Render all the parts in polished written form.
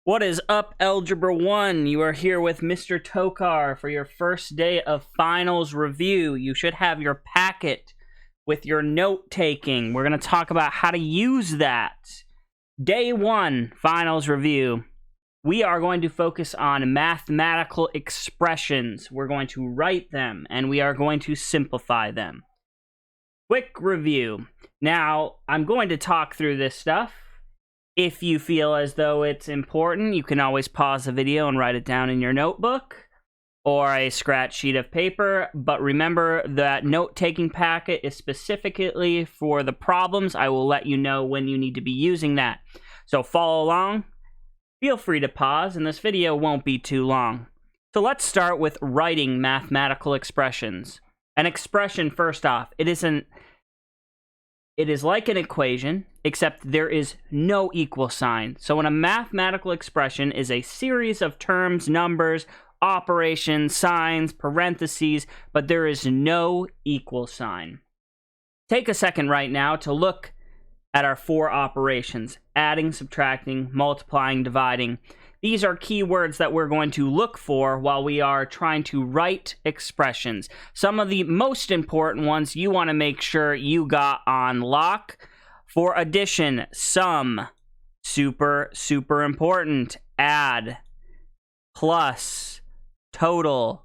What is up, Algebra 1? You are here with Mr. Tokar for your first day of finals review. You should have your packet with your note-taking. We're going to talk about how to use that. Day 1, finals review. We are going to focus on mathematical expressions. We're going to write them, and we are going to simplify them. Quick review. Now, I'm going to talk through this stuff. If you feel as though it's important, you can always pause the video and write it down in your notebook or a scratch sheet of paper. But remember that note-taking packet is specifically for the problems. I will let you know when you need to be using that. So follow along. Feel free to pause, and this video won't be too long. So let's start with writing mathematical expressions. An expression, first off, it is like an equation, except there is no equal sign. So when a mathematical expression is a series of terms, numbers, operations, signs, parentheses, but there is no equal sign. Take a second right now to look at our four operations: adding, subtracting, multiplying, dividing. These are keywords that we're going to look for while we are trying to write expressions. Some of the most important ones you want to make sure you got on lock. For addition, sum, super important. Add, plus, total,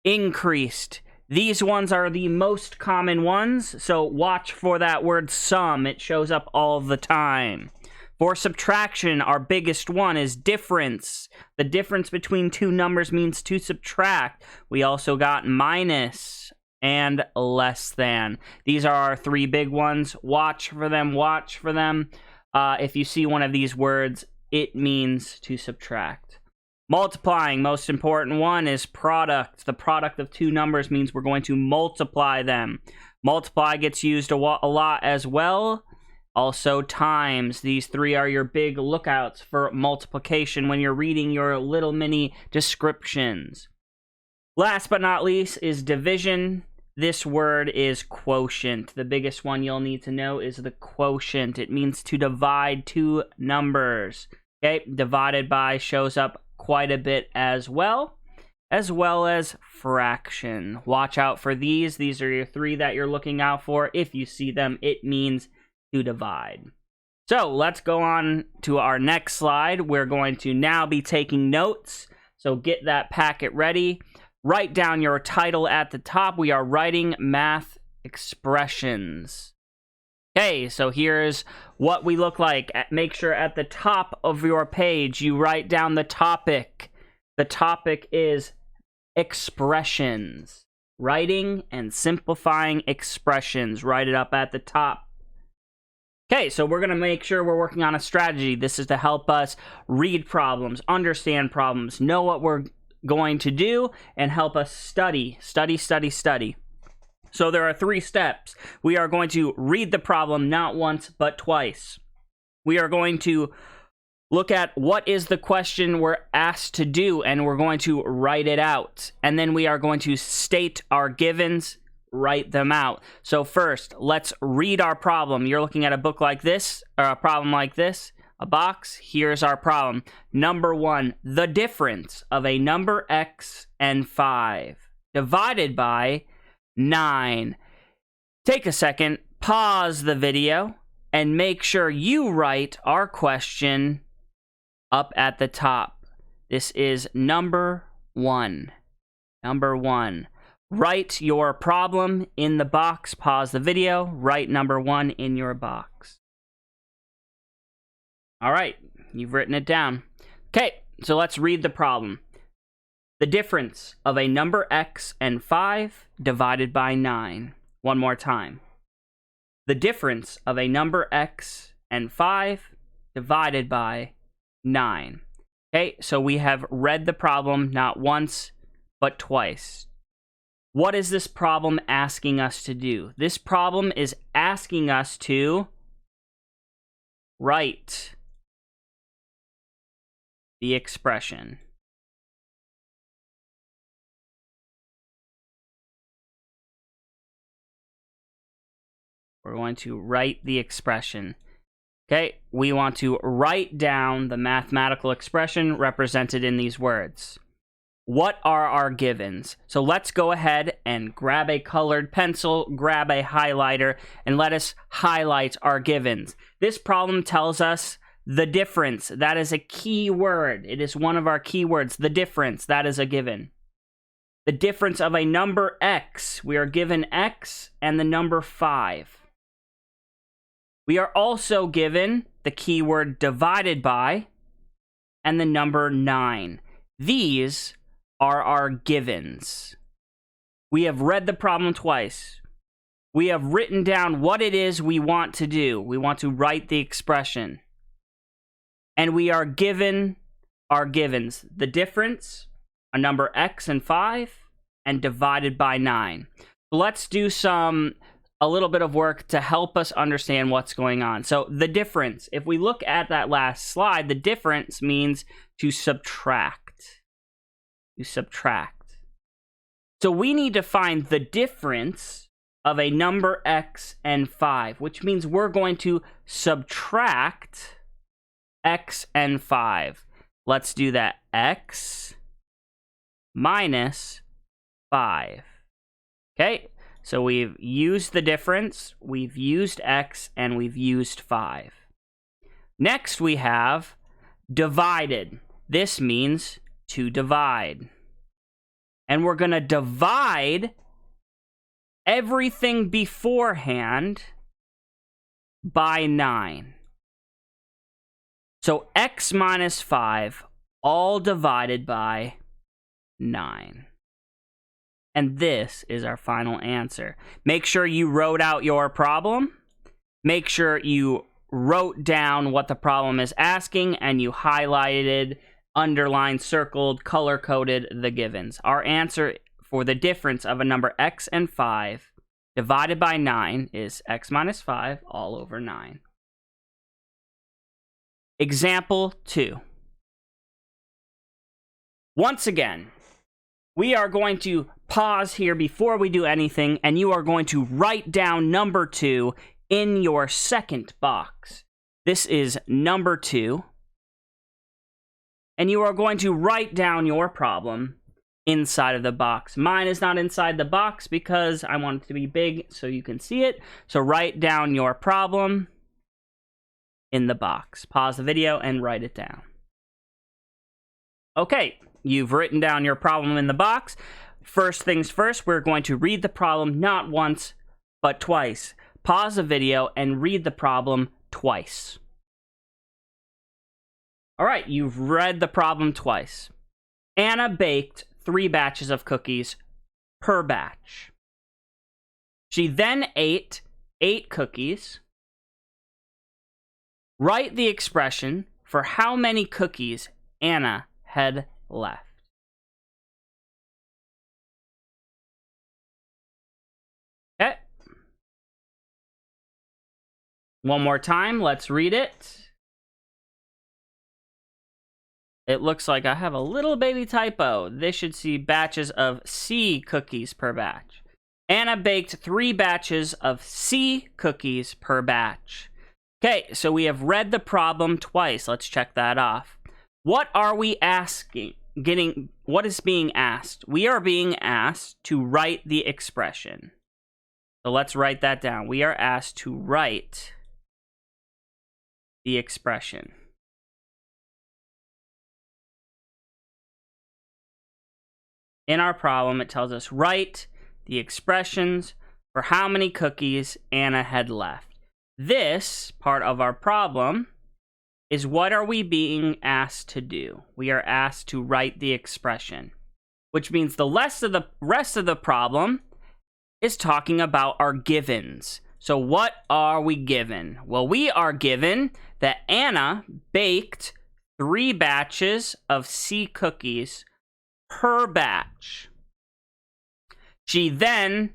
increased. These ones are the most common ones, so watch for that word sum. It shows up all the time. For subtraction, our biggest one is difference. The difference between two numbers means to subtract. We also got minus and less than. These are our three big ones. Watch for them. If you see one of these words, it means to subtract. Multiplying, most important one, is product. The product of two numbers means we're going to multiply them. Multiply gets used a lot as well. Also, times. These three are your big lookouts for multiplication when you're reading your little mini descriptions. Last but not least is division. This word is quotient. The biggest one you'll need to know is the quotient. It means to divide two numbers. Okay, divided by shows up quite a bit as well as fraction. Watch out for these. These are your three that you're looking out for. If you see them, it means to divide. So let's go on to our next slide. We're going to now be taking notes. So get that packet ready. Write down your title at the top. We are writing math expressions. Okay, so here's what we look like. Make sure at the top of your page you write down the topic. The topic is expressions. Writing and simplifying expressions. Write it up at the top. Okay, so we're going to make sure we're working on a strategy. This is to help us read problems, understand problems, know what we're going to do, and help us study. So there are 3 steps. We are going to read the problem not once, but twice. We are going to look at what is the question we're asked to do, and we're going to write it out. And then we are going to state our givens, write them out. So first, let's read our problem. You're looking at a book like this, or a problem like this, a box. Here's our problem. Number 1, the difference of a number x and 5 divided by 9. Take a second, pause the video, and make sure you write our question up at the top. This is number 1. Number 1. Write your problem in the box. Pause the video. Write number 1 in your box. All right, you've written it down. Okay, so let's read the problem. The difference of a number x and 5 divided by 9. One more time. The difference of a number x and 5 divided by 9. Okay, so we have read the problem not once, but twice. What is this problem asking us to do? This problem is asking us to write the expression. We're going to write the expression. Okay, we want to write down the mathematical expression represented in these words. What are our givens? So let's go ahead and grab a colored pencil, grab a highlighter, and let us highlight our givens. This problem tells us the difference. That is a key word. It is one of our key words. The difference. That is a given. The difference of a number x. We are given x and the number 5. We are also given the keyword divided by and the number 9. These are our givens. We have read the problem twice. We have written down what it is we want to do. We want to write the expression. And we are given our givens. The difference, a number x and 5, and divided by 9. Let's do a little bit of work to help us understand what's going on. So the difference, if we look at that last slide, the difference means to subtract. To subtract. So we need to find the difference of a number x and 5, which means we're going to subtract x and 5. Let's do that. X minus 5. Okay? So we've used the difference, we've used x, and we've used 5. Next we have divided. This means to divide. And we're going to divide everything beforehand by 9. So x minus 5, all divided by 9. And this is our final answer. Make sure you wrote out your problem. Make sure you wrote down what the problem is asking and you highlighted, underlined, circled, color-coded the givens. Our answer for the difference of a number x and 5 divided by 9 is x minus 5 all over 9. Example 2. Once again, we are going to pause here before we do anything, and you are going to write down number 2 in your second box. This is number 2. And you are going to write down your problem inside of the box. Mine is not inside the box because I want it to be big so you can see it. So write down your problem in the box. Pause the video and write it down. Okay. You've written down your problem in the box. First things first, we're going to read the problem not once, but twice. Pause the video and read the problem twice. All right, you've read the problem twice. Anna baked 3 batches of cookies per batch. She then ate 8 cookies. Write the expression for how many cookies Anna had left. Okay. One more time, let's read it. It looks like I have a little baby typo. This should see batches of C cookies per batch. Anna baked 3 batches of C cookies per batch. Okay, so we have read the problem twice. Let's check that off. What are we asking? What is being asked? We are being asked to write the expression. So let's write that down. We are asked to write the expression. In our problem, it tells us write the expressions for how many cookies Anna had left. This part of our problem is what are we being asked to do? We are asked to write the expression, which means the rest of the problem is talking about our givens. So what are we given? Well, we are given that Anna baked 3 batches of C cookies per batch. She then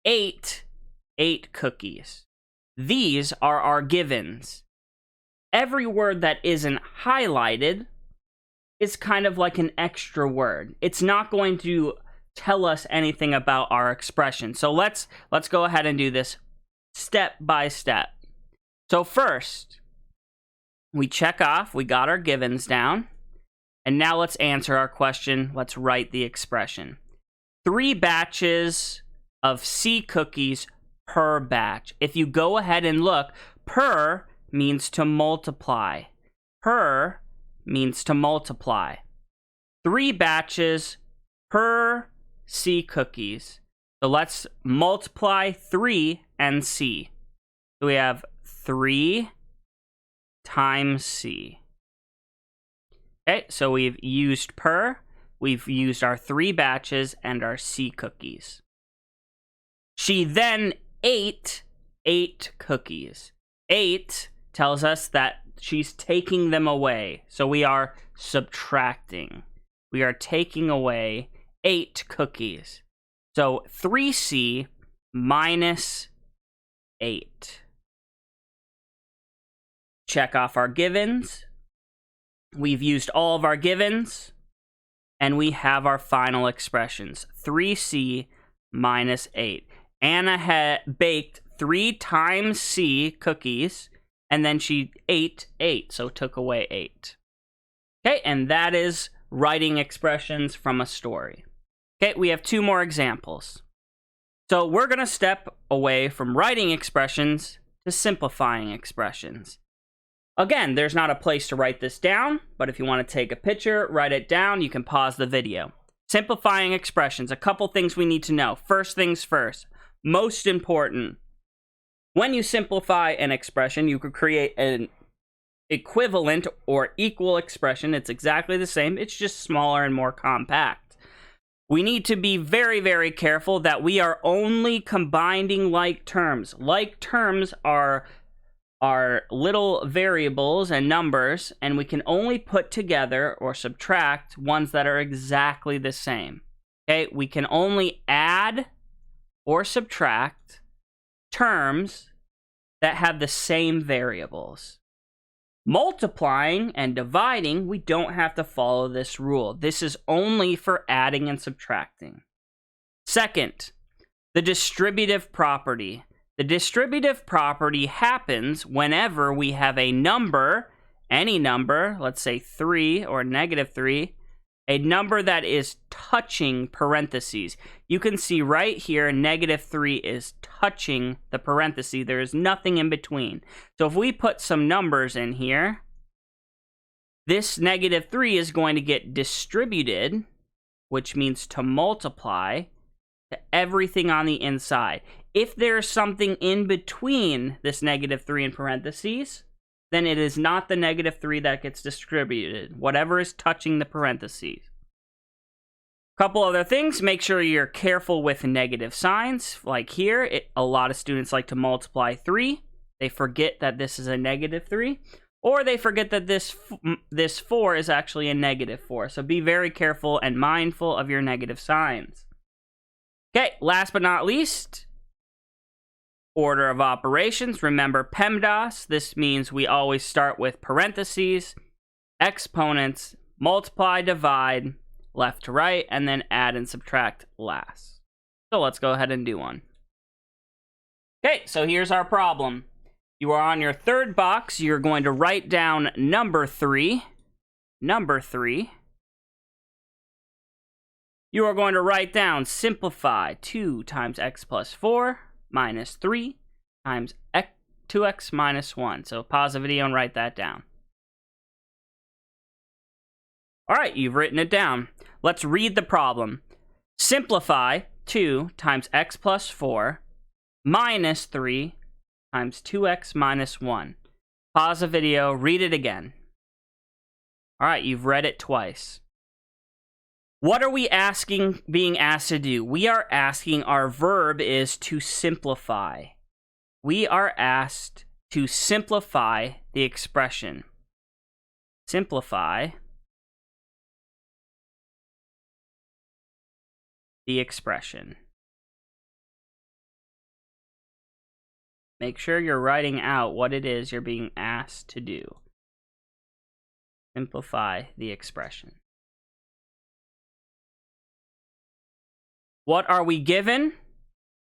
ate 8 cookies. These are our givens. Every word that isn't highlighted is kind of like an extra word. It's not going to tell us anything about our expression. So let's go ahead and do this step by step. So first, We check off, we got our givens down. And now let's answer our question. Let's write the expression. 3 batches of C cookies per batch. If you go ahead and look, per means to multiply. Per means to multiply. 3 batches per C cookies. So let's multiply 3 and C. So we have 3 times C. Okay, so we've used per, we've used our 3 batches and our C cookies. She then ate 8 cookies. 8 tells us that she's taking them away. So we are subtracting. We are taking away 8 cookies. So 3C minus 8. Check off our givens. We've used all of our givens, and we have our final expressions. 3C minus 8. Anna had baked 3 times C cookies, and then she ate 8, so took away 8. Okay, and that is writing expressions from a story. Okay, we have 2 more examples. So we're going to step away from writing expressions to simplifying expressions. Again, there's not a place to write this down, but if you want to take a picture, write it down, you can pause the video. Simplifying expressions, a couple things we need to know. First things first, most important. When you simplify an expression, you could create an equivalent or equal expression. It's exactly the same, it's just smaller and more compact. We need to be very, very careful that we are only combining like terms. Like terms are little variables and numbers, and we can only put together or subtract ones that are exactly the same. Okay, we can only add or subtract terms that have the same variables. Multiplying and dividing, we don't have to follow this rule. This is only for adding and subtracting. Second, the distributive property. The distributive property happens whenever we have a number, any number, let's say 3 or -3, a number that is touching parentheses. You can see right here, -3 is touching the parenthesis. There is nothing in between. So if we put some numbers in here, this -3 is going to get distributed, which means to multiply, to everything on the inside. If there's something in between this -3 in parentheses, then it is not the -3 that gets distributed. Whatever is touching the parentheses. Couple other things, make sure you're careful with negative signs. Like here, a lot of students like to multiply 3. They forget that this is a -3. Or they forget that this 4 is actually a -4. So be very careful and mindful of your negative signs. Okay, last but not least, order of operations. Remember PEMDAS. This means we always start with parentheses, exponents, multiply, divide, left to right, and then add and subtract last. So let's go ahead and do one. Okay, so here's our problem. You are on your third box. You're going to write down number 3. Number 3. You are going to write down simplify 2 times x plus 4 minus 3 times 2x minus 1. So pause the video and write that down. All right, you've written it down. Let's read the problem. Simplify 2 times x plus 4 minus 3 times 2x minus 1. Pause the video, read it again. All right, you've read it twice. What are we being asked to do? We are asking, our verb is to simplify. We are asked to simplify the expression. Simplify the expression. Make sure you're writing out what it is you're being asked to do. Simplify the expression. What are we given?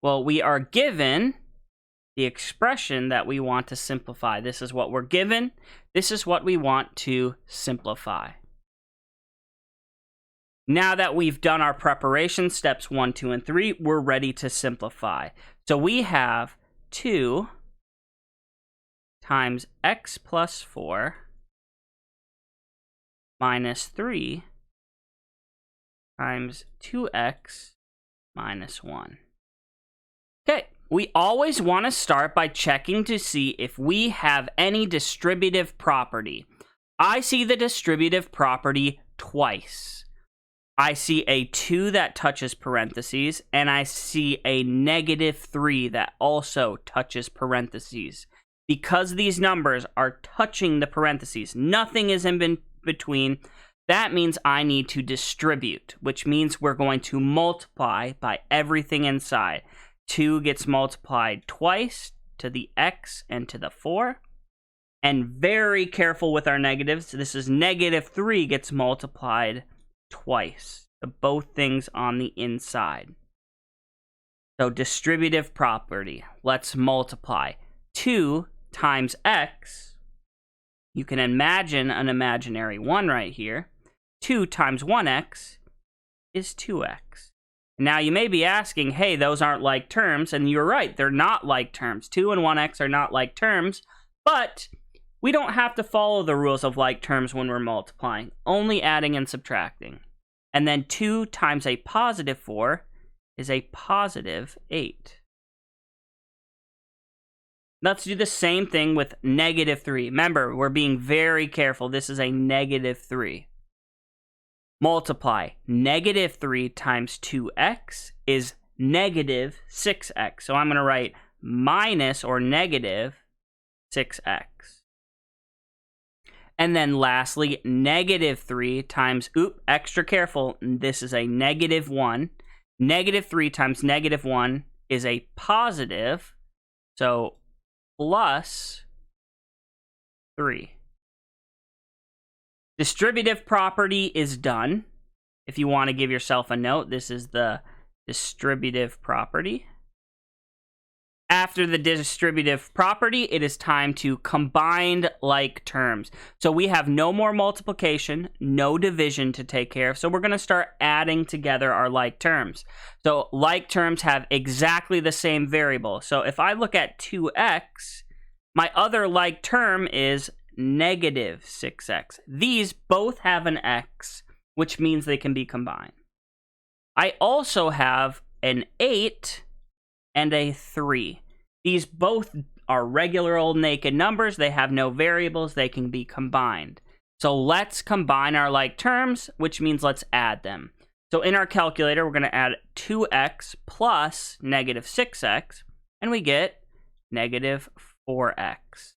Well, we are given the expression that we want to simplify. This is what we're given. This is what we want to simplify. Now that we've done our preparation, steps 1, 2, and 3, we're ready to simplify. So we have 2 times x plus 4 minus 3 times 2x minus 1. Okay, we always want to start by checking to see if we have any distributive property. I see the distributive property twice. I see a 2 that touches parentheses, and I see a -3 that also touches parentheses. Because these numbers are touching the parentheses, nothing is in between, that means I need to distribute, which means we're going to multiply by everything inside. 2 gets multiplied twice to the x and to the 4. And very careful with our negatives. This is -3 gets multiplied twice to both things on the inside. So distributive property. Let's multiply. 2 times x. You can imagine an imaginary 1 right here. 2 times 1x is 2x. Now you may be asking, hey, those aren't like terms, and you're right, they're not like terms. 2 and 1x are not like terms, but we don't have to follow the rules of like terms when we're multiplying, only adding and subtracting. And then 2 times a positive 4 is a positive 8. Let's do the same thing with -3. Remember, we're being very careful. This is a -3. Multiply. -3 times 2x is -6x. So I'm going to write minus or -6x. And then lastly, -3 times, extra careful, this is a -1. -3 times -1 is a positive, so plus 3. Distributive property is done. If you want to give yourself a note, this is the distributive property. After the distributive property, it is time to combine like terms. So we have no more multiplication, no division to take care of. So we're going to start adding together our like terms. So like terms have exactly the same variable. So if I look at 2x, my other like term is -6x. These both have an x, which means they can be combined. I also have an 8 and a 3. These both are regular old naked numbers. They have no variables. They can be combined. So let's combine our like terms, which means let's add them. So in our calculator, we're going to add 2x plus -6x, and we get -4x.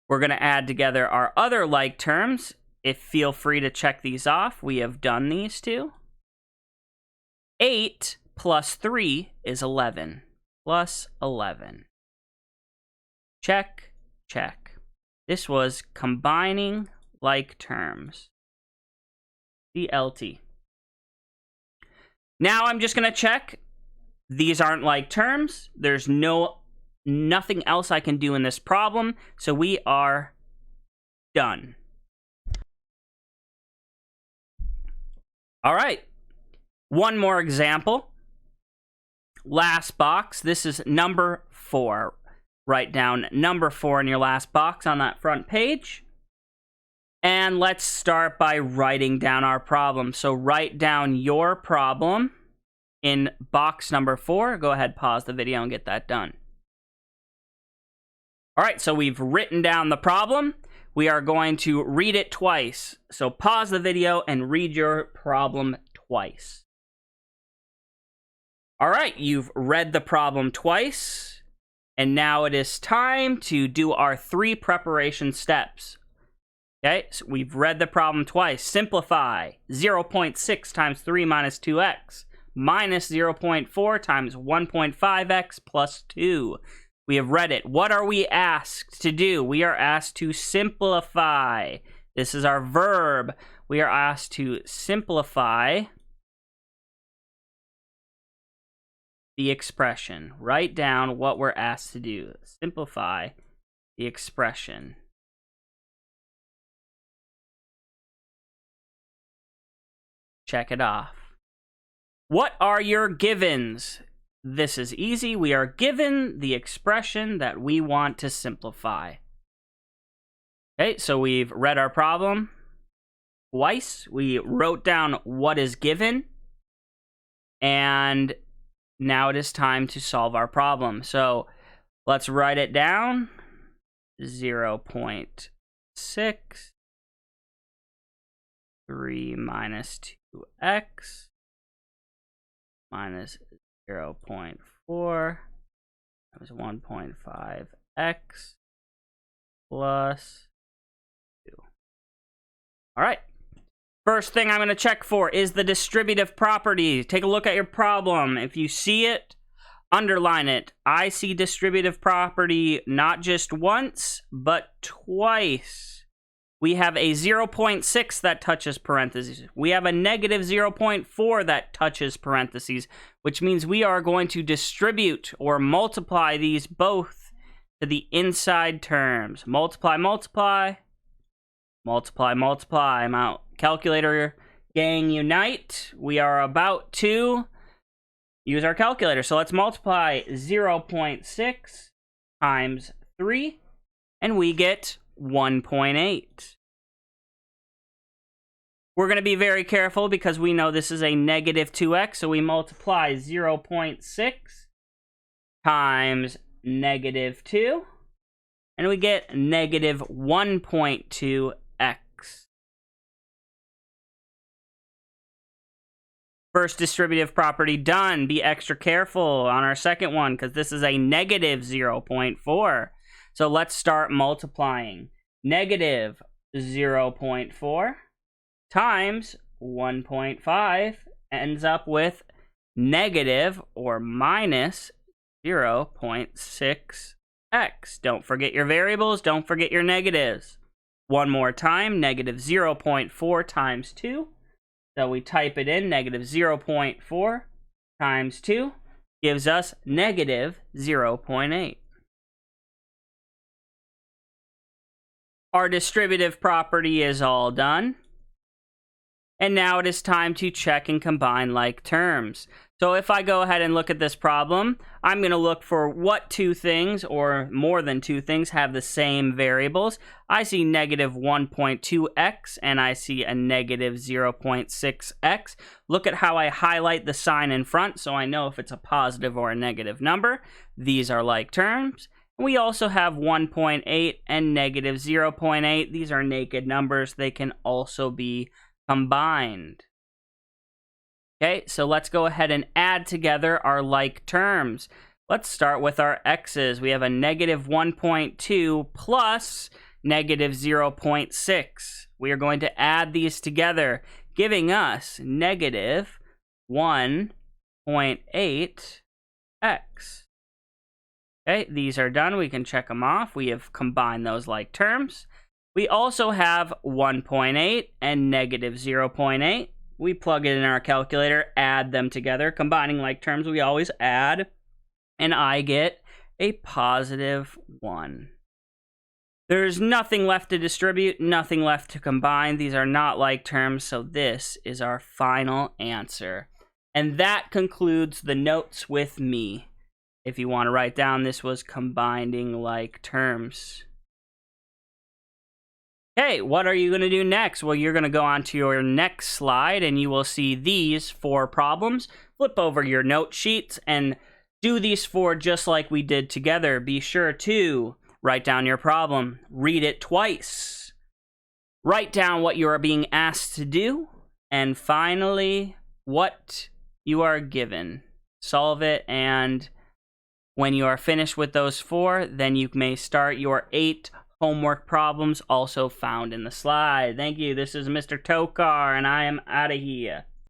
We're going to add together our other like terms. Feel free to check these off. We have done these two. 8 plus 3 is 11. Plus 11. Check, check. This was combining like terms. CLT. Now I'm just going to check. These aren't like terms. There's nothing else I can do in this problem, so we are done. All right. One more example. Last box. This is number 4. Write down number 4 in your last box on that front page. And let's start by writing down our problem. So write down your problem in box number 4. Go ahead, pause the video and get that done. All right, so we've written down the problem. We are going to read it twice. So pause the video and read your problem twice. All right, you've read the problem twice, and now it is time to do our 3 preparation steps. Okay, so we've read the problem twice. Simplify. 0.6 times 3 minus 2x minus 0.4 times 1.5x plus 2. We have read it. What are we asked to do? We are asked to simplify. This is our verb. We are asked to simplify the expression. Write down what we're asked to do. Simplify the expression. Check it off. What are your givens? This is easy. We are given the expression that we want to simplify. Okay, so we've read our problem twice. We wrote down what is given. And now it is time to solve our problem. So let's write it down. 0.6. 3 minus 2x minus 0.4 times 1.5x plus 2. All right. First thing I'm going to check for is the distributive property. Take a look at your problem. If you see it, underline it. I see distributive property not just once, but twice. We have a 0.6 that touches parentheses. We have a negative 0.4 that touches parentheses, which means we are going to distribute or multiply these both to the inside terms. Multiply, multiply, multiply, multiply. I'm out. Calculator gang, unite. We are about to use our calculator. So let's multiply 0.6 times 3, and we get 1.8. We're going to be very careful because we know this is a negative 2x, so we multiply 0.6 times negative 2, and we get negative 1.2x. First distributive property done. Be extra careful on our second one because this is a negative 0.4. So let's start multiplying. Negative 0.4 times 1.5 ends up with negative or minus 0.6x. Don't forget your variables. Don't forget your negatives. One more time. Negative 0.4 times 2. So we type it in. Negative 0.4 times 2 gives us negative 0.8. Our distributive property is all done. And now it is time to check and combine like terms. So if I go ahead and look at this problem, I'm going to look for what two things or more than two things have the same variables. I see negative 1.2x and I see a negative 0.6x. Look at how I highlight the sign in front so I know if it's a positive or a negative number. These are like terms. We also have 1.8 and negative 0.8. These are naked numbers. They can also be combined. Okay, so let's go ahead and add together our like terms. Let's start with our x's. We have a negative 1.2 plus negative 0.6. We are going to add these together, giving us negative 1.8x. Okay, these are done. We can check them off. We have combined those like terms. We also have 1.8 and negative 0.8. We plug it in our calculator, add them together. Combining like terms, we always add, and I get a positive 1. There's nothing left to distribute, nothing left to combine. These are not like terms, so this is our final answer. And that concludes the notes with me. If you want to write down, this was combining like terms. Okay, what are you going to do next? Well, you're going to go on to your next slide and you will see these 4 problems. Flip over your note sheets and do these 4 just like we did together. Be sure to write down your problem, read it twice, write down what you are being asked to do, and finally, what you are given. Solve it, and when you are finished with those 4, then you may start your 8 homework problems also found in the slide. Thank you. This is Mr. Tokar, and I am out of here.